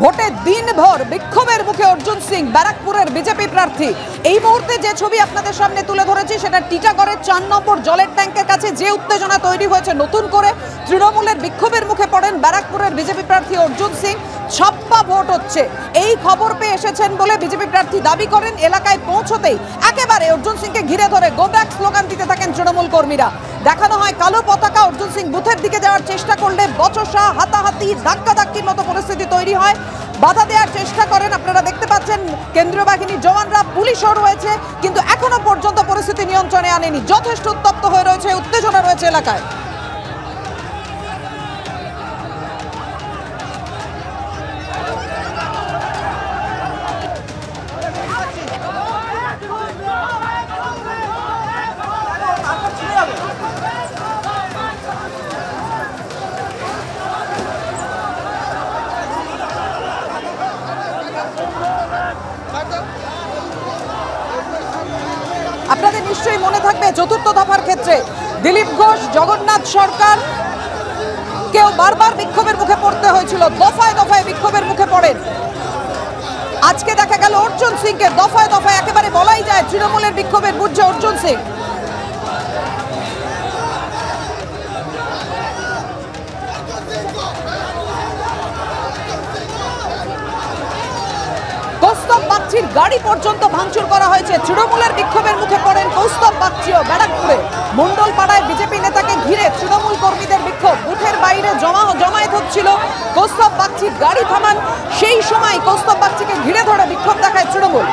ভোটে দিনভর বিক্ষোভের মুখে অর্জুন সিং, ব্যারাকপুরের বিজেপি প্রার্থী। এই মুহূর্তে যে ছবি আপনাদের সামনে তুলে ধরেছি সেটা টিটাগড়ের ৪ নম্বর জলের ট্যাঙ্কের কাছে যে উত্তেজনা তৈরি হয়েছে নতুন করে। তৃণমূলের বিক্ষোভের মুখে পড়েন ব্যারাকপুরের বিজেপি প্রার্থী অর্জুন সিং। ছাপ্পা ভোট হচ্ছে এই খবর পেয়ে এসেছেন বলে বিজেপি প্রার্থী দাবি করেন। এলাকায় পৌঁছতেই একেবারে অর্জুন সিংকে ঘিরে ধরে গো ব্যাক স্লোগান দিতে থাকেন তৃণমূল কর্মীরা। দেখানো হয় কালো পতাকা। অর্জুন সিং বুথের দিকে যাওয়ার চেষ্টা করলে বচসা, হাতাহাতি, ধাক্কাধাক্কির মতো পরিস্থিতি তৈরি হয়। বাধা দেওয়ার চেষ্টা করেন। আপনারা দেখতে পাচ্ছেন কেন্দ্রীয় বাহিনীর জওয়ানরা, পুলিশও রয়েছে, কিন্তু এখনো পর্যন্ত পরিস্থিতি নিয়ন্ত্রণে আনেনি। যথেষ্ট উত্তপ্ত হয়ে রয়েছে, উত্তেজনা রয়েছে এলাকায়। আপনাদের নিশ্চয়ই মনে থাকবে চতুর্থ দফার ক্ষেত্রে দিলীপ ঘোষ, জগন্নাথ সরকার কেউ বারবার বিক্ষোভের মুখে পড়তে হয়েছিল, দফায় দফায় বিক্ষোভের মুখে পড়েন। আজকে দেখা গেল অর্জুন সিংকে দফায় দফায়, একেবারে বলাই যায় তৃণমূলের বিক্ষোভের বুঝছে অর্জুন সিং। কৌস্তব বাগচির গাড়ি পর্যন্ত ভাঙচুর করা হয়েছে। তৃণমূলের বিক্ষোভের মুখে পড়েন কৌস্তব বাগচিও। ব্যারাকপুরে মন্ডলপাড়ায় বিজেপি নেতাকে ঘিরে তৃণমূল কর্মীদের বিক্ষোভ। বুথের বাইরে জমায়েত হচ্ছিল। কৌস্তব বাগচির গাড়ি থামান, সেই সময় কৌস্তব বাগচিকে ঘিরে ধরে বিক্ষোভ দেখায় তৃণমূল।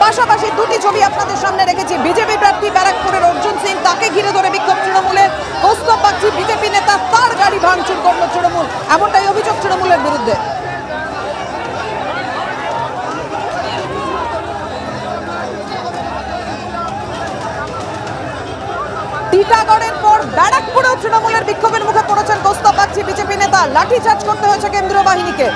পাশাপাশি দুটি ছবি আপনাদের সামনে রেখেছি। বিজেপি প্রার্থী ব্যারাকপুরের অর্জুন সিং, তাকে ঘিরে ধরে বিক্ষোভ তৃণমূলের। কৌস্তব বাগচি বিজেপি নেতা, তার গাড়ি ভাঙচুর করলো তৃণমূল, এমনটাই অভিযোগ তৃণমূলের বিরুদ্ধে। টিটাগড়ের পর ব্যারাকপুরেও তৃণমূলের বিক্ষোভের মুখে পড়েছেন কৌস্তব বাগচি বিজেপি নেতা। লাঠিচার্জ করতে হয়েছে কেন্দ্রীয় বাহিনীকে।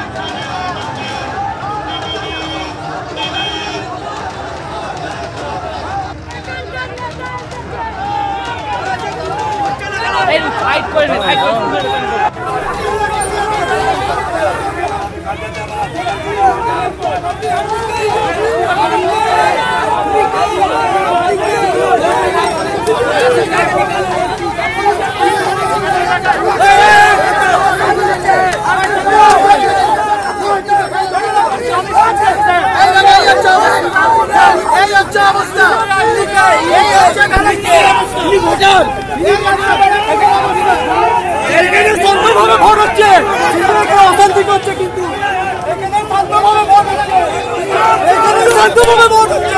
ভোট হচ্ছে, অশান্তি করছে, কিন্তু এখানে শান্তভাবে ভোট হচ্ছে।